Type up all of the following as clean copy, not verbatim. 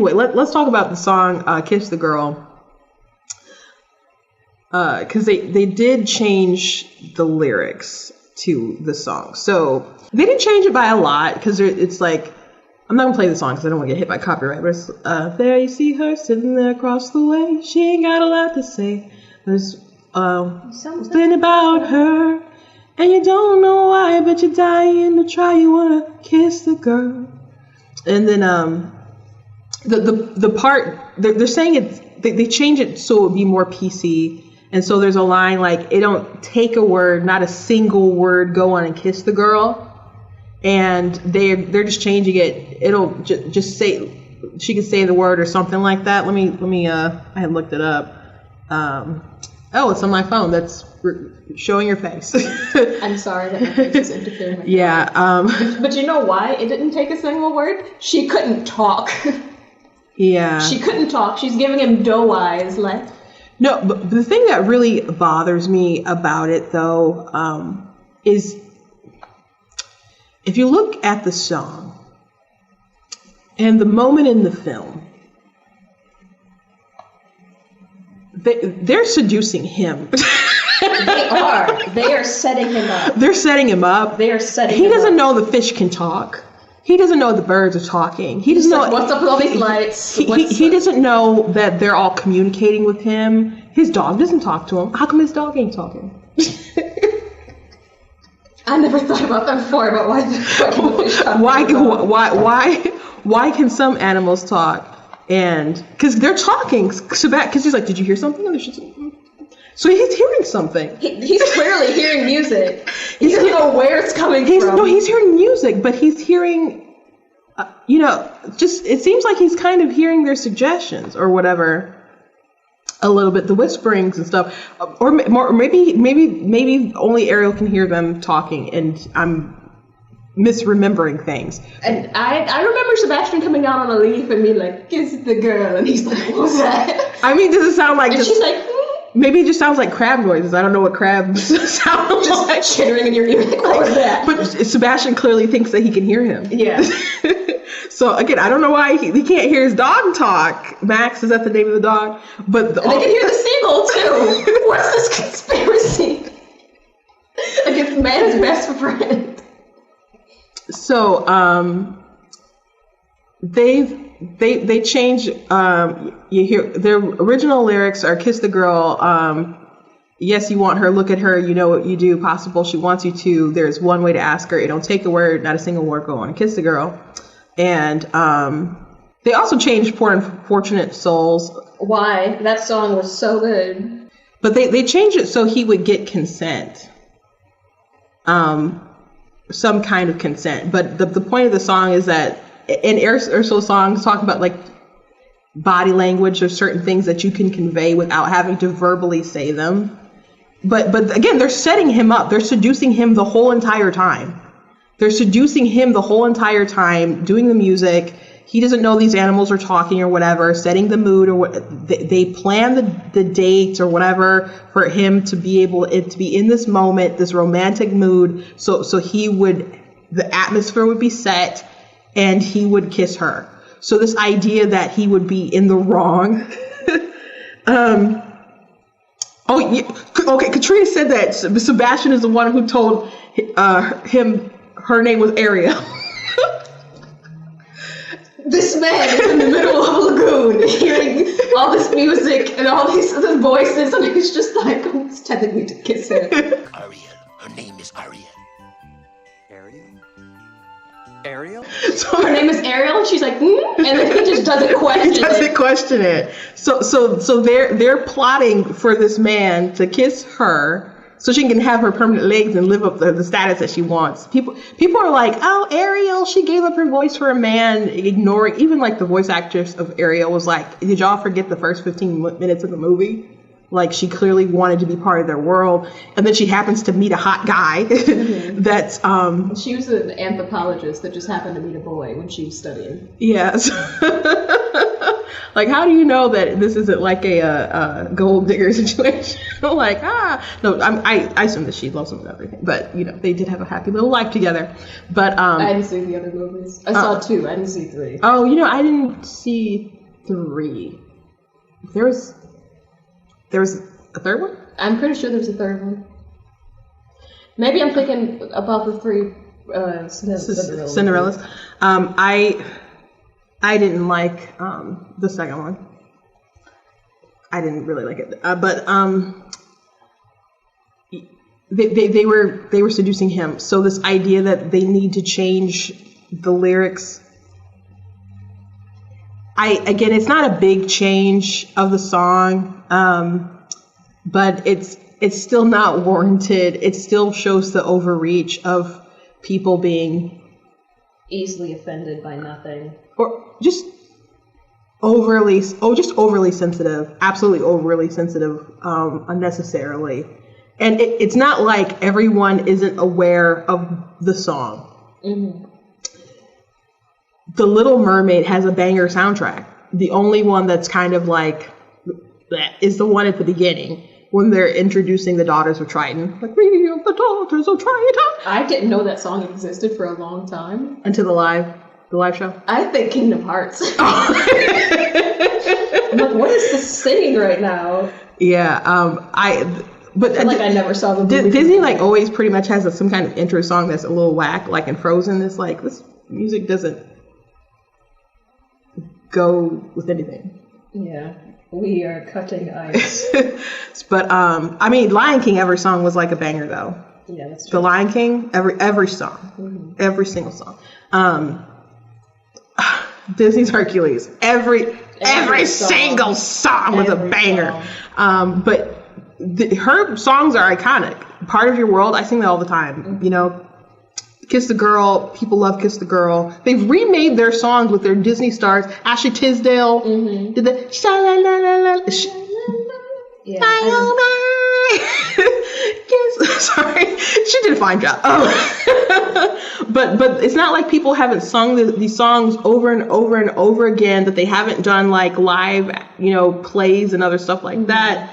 anyway, let's talk about the song Kiss the Girl. Because they did change the lyrics to the song. So they didn't change it by a lot, because it's like, I'm not going to play the song because I don't want to get hit by copyright, but it's, there you see her sitting there across the way. She ain't got a lot to say. There's something about her, and you don't know why, but you're dying to try. You want to kiss the girl. And then the part, they're saying they change it so it would be more PC. And so there's a line like, it don't take a word, not a single word, go on and kiss the girl. And they're just changing it. It'll just say, she could say the word or something like that. Let me I had looked it up. It's on my phone. That's showing your face. I'm sorry that my face is interfering. Yeah. But you know why it didn't take a single word? She couldn't talk. Yeah. She couldn't talk. She's giving him doe eyes, like. No, but the thing that really bothers me about it, though, is if you look at the song and the moment in the film, they're seducing him. They are setting him up. They're setting him up. They are setting him up. He doesn't know the fish can talk. He doesn't know the birds are talking. He doesn't know what's up with all these lights. He doesn't know that they're all communicating with him. His dog doesn't talk to him. How come his dog ain't talking? I never thought about that before. But why the fish talk? Why can some animals talk? And because they're talking, because he's like, did you hear something? And so he's hearing something. He's clearly hearing music. He doesn't know where it's coming from. No, he's hearing music, but he's hearing, just, it seems like he's kind of hearing their suggestions or whatever, a little bit, the whisperings and stuff. Or maybe only Ariel can hear them talking, and I'm misremembering things. And I remember Sebastian coming down on a leaf and being like, kiss the girl, and he's like, what's that? I mean, does it sound like... And she's like... Maybe it just sounds like crab noises. I don't know what crabs sound just like. Chittering in your ear. Like, what was that? But Sebastian clearly thinks that he can hear him. Yeah. So again, I don't know why he can't hear his dog talk. Max, is that the name of the dog? But they can hear the seagull too. What's this conspiracy against man's best friend? So they change. You hear their original lyrics are "Kiss the girl." Yes, you want her. Look at her. You know what you do. Possible she wants you to. There's one way to ask her. It don't take a word, not a single word. Go on and kiss the girl. And they also changed "Poor Unfortunate Souls." Why? That song was so good. But they changed it so he would get consent. Some kind of consent. But the point of the song is that in Ursula's songs talk about like body language or certain things that you can convey without having to verbally say them. But again, they're setting him up. They're seducing him the whole entire time. They're seducing him the whole entire time, doing the music. He doesn't know these animals are talking or whatever, setting the mood or what. They plan the date or whatever for him to be able to be in this moment, this romantic mood. So the atmosphere would be set and he would kiss her. So this idea that he would be in the wrong. Okay. Katrina said that Sebastian is the one who told him her name was Ariel. This man is in the middle of a lagoon hearing all this music and all these voices, and he's just like, who's telling me to kiss her? Ariel. Her name is Ariel. Ariel? So her name is Ariel, and she's like, and then he just doesn't question it. He doesn't question it. So they're plotting for this man to kiss her so she can have her permanent legs and live up the status that she wants. People are like, oh, Ariel, she gave up her voice for a man, ignoring, even like the voice actress of Ariel was like, did y'all forget the first 15 minutes of the movie? Like, she clearly wanted to be part of their world. And then she happens to meet a hot guy that's... She was an anthropologist that just happened to meet a boy when she was studying. Yes. Like, how do you know that this isn't like a gold digger situation? No, I assume that she loves him and everything, but they did have a happy little life together. But I didn't see the other movies. I saw 2. I didn't see 3. Oh, I didn't see 3. There was a third one? I'm pretty sure there's a third one. Maybe I'm thinking about the 3 Cinderellas. I didn't like the second one. I didn't really like it, but they were seducing him. So this idea that they need to change the lyrics. Again, it's not a big change of the song, but it's still not warranted. It still shows the overreach of people being easily offended by nothing, or just overly sensitive, absolutely overly sensitive, unnecessarily. And it's not like everyone isn't aware of the song. Mm-hmm. The Little Mermaid has a banger soundtrack. The only one that's kind of like is the one at the beginning when they're introducing the daughters of Triton. Like, we are the daughters of Triton. I didn't know that song existed for a long time. Until the live show? I think Kingdom Hearts. I'm like, what is this singing right now? Yeah, I feel like I never saw the movie. Disney always pretty much has some kind of intro song that's a little whack, like in Frozen. It's like, this music doesn't go with anything. Yeah, we are cutting ice. But Lion King, every song was like a banger though. Yeah, that's true. The Lion King, every song, every single song. Disney's Hercules, every single song was a banger. But her songs are iconic. Part of Your World, I sing that all the time. Kiss the Girl, people love Kiss the Girl. They've remade their songs with their Disney stars. Ashley Tisdale did the sha-la-la-la-la. Yeah. Sorry, she did a fine job. But it's not like people haven't sung these songs over and over and over again, that they haven't done like live, plays and other stuff like that.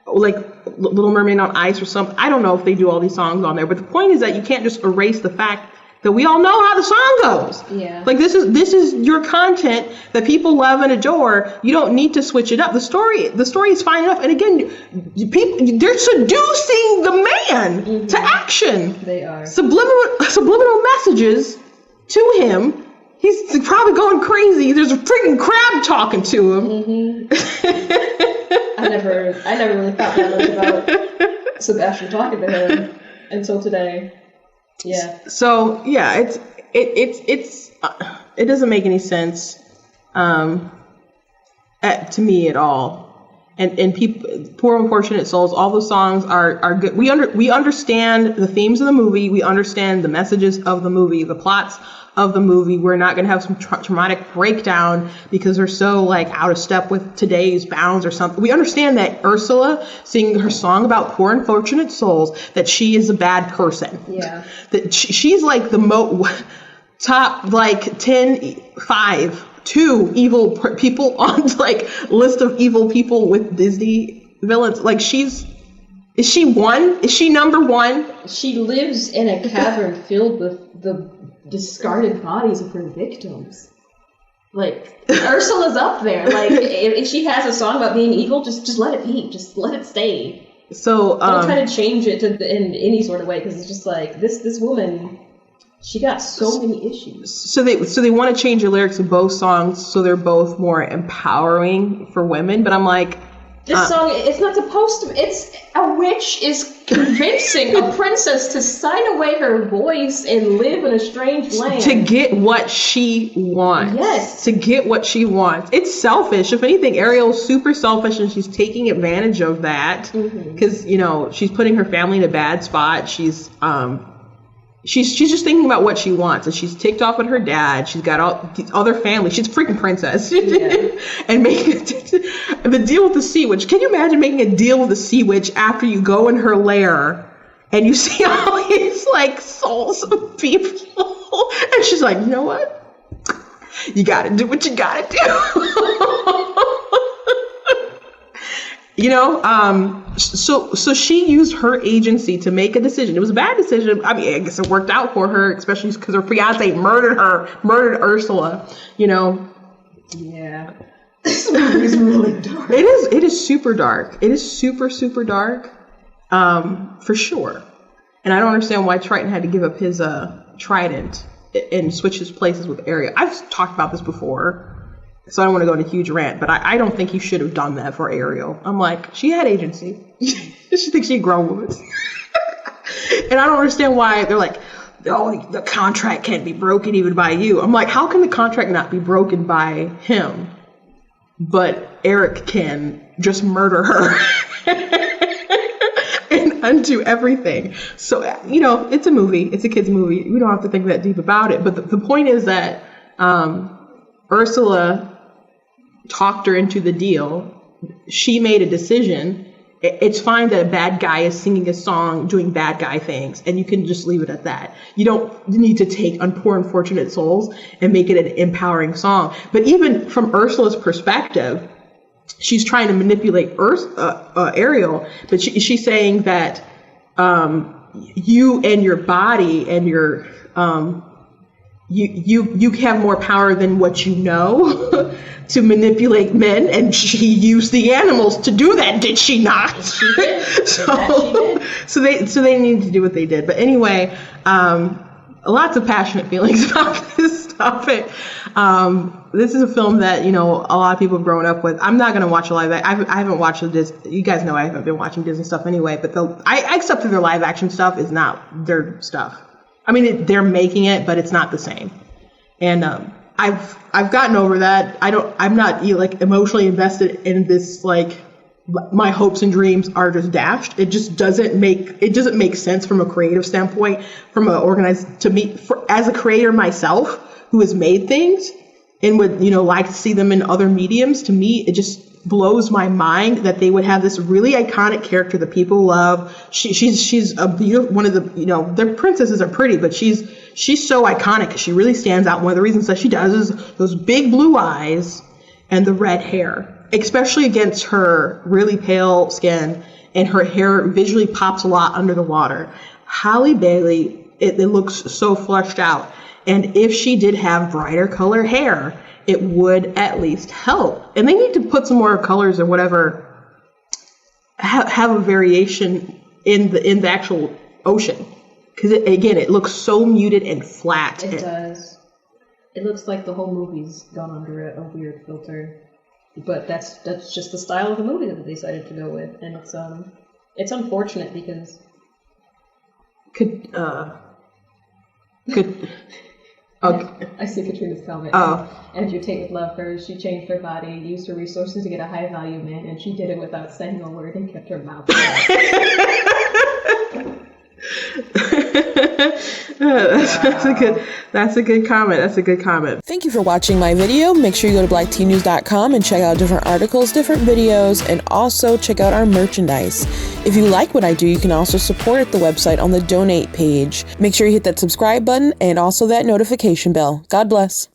Like Little Mermaid on Ice or something. I don't know if they do all these songs on there, but the point is that you can't just erase the fact that we all know how the song goes. Yeah. Like this is your content that people love and adore. You don't need to switch it up. The story is fine enough. And again, they're seducing the man to action. They are. Subliminal messages to him. He's probably going crazy. There's a freaking crab talking to him. I never really thought that much about Sebastian talking to him until today. Yeah. So yeah, it doesn't make any sense to me at all. And people, poor unfortunate souls. All the songs are good. We understand the themes of the movie. We understand the messages of the movie, the plots of the movie. We're not going to have some traumatic breakdown because they're so like out of step with today's bounds or something. We understand that Ursula singing her song about poor unfortunate souls, that she is a bad person. Yeah. That she's like the top like 2 evil people on like list of evil people with Disney villains. Like is she one? Is she number 1? She lives in a cavern filled with the discarded bodies of her victims. Like, Ursula's up there. Like, if she has a song about being evil, just let it be. Just let it stay. So don't try to change it in any sort of way, because it's just like this woman. She got so many issues. So they want to change the lyrics of both songs so they're both more empowering for women. But I'm like, this song, it's not supposed to. It's a witch is convincing a princess to sign away her voice and live in a strange land to get what she wants. Yes, to get what she wants. It's selfish. If anything, Ariel's super selfish, and she's taking advantage of that because she's putting her family in a bad spot. She's just thinking about what she wants, and she's ticked off at her dad. She's got all the other family. She's a freaking princess. Yeah. And making the deal with the sea witch. Can you imagine making a deal with the sea witch after you go in her lair and you see all these like souls of people? And she's like, you know what? You gotta do what you gotta do. You know, so she used her agency to make a decision. It was a bad decision. I mean, I guess it worked out for her, especially because her fiance murdered Ursula. You know. Yeah. This movie is really dark. It is super dark. It is super, super dark, for sure. And I don't understand why Triton had to give up his trident and switch his places with Ariel. I've talked about this before. So I don't want to go on a huge rant, but I don't think he should have done that for Ariel. I'm like, she had agency. She thinks she'd grown with it. And I don't understand why they're like, oh, the contract can't be broken even by you. I'm like, how can the contract not be broken by him? But Eric can just murder her and undo everything. So, you know, it's a movie. It's a kid's movie. We don't have to think that deep about it. But the point is that Ursula talked her into the deal. She made a decision. It's fine that a bad guy is singing a song doing bad guy things, and you can just leave it at that. You don't need to take on poor unfortunate souls and make it an empowering song. But even from Ursula's perspective, she's trying to manipulate Ariel, but she's saying that you and your body and your you have more power than what you know to manipulate men, and she used the animals to do that, did she not? She did. So they needed to do what they did. But anyway, lots of passionate feelings about this topic. This is a film that, you know, a lot of people have grown up with. I'm not going to watch a live action. I haven't watched the Disney. You guys know I haven't been watching Disney stuff anyway, but I accept that their live action stuff is not their stuff. I mean, they're making it, but it's not the same. And I've gotten over that. I'm not like emotionally invested in this. Like, my hopes and dreams are just dashed. It just doesn't make sense from a creative standpoint, from a organized, to me, as a creator myself who has made things and would, you know, like to see them in other mediums. To me, it just blows my mind that they would have this really iconic character that people love. She's a beautiful, one of the, you know, their princesses are pretty, but she's so iconic. She really stands out. One of the reasons that she does is those big blue eyes and the red hair, especially against her really pale skin, and her hair visually pops a lot under the water. Halle Bailey, it looks so fleshed out. And if she did have brighter color hair, it would at least help. And they need to put some more colors or whatever, have a variation in the actual ocean. Because again, it looks so muted and flat. It does. It looks like the whole movie's gone under a weird filter. But that's just the style of the movie that they decided to go with. And it's unfortunate because could Okay. I see Katrina's comment. Oh. Andrew Tate would love her. She changed her body, used her resources to get a high value man, and she did it without saying a word and kept her mouth shut. That's a good comment. That's a good comment. Thank you for watching my video. Make sure you go to blacktnews.com and check out different articles, different videos, and also check out our merchandise. If you like what I do, you can also support at the website on the donate page. Make sure you hit that subscribe button and also that notification bell. God bless.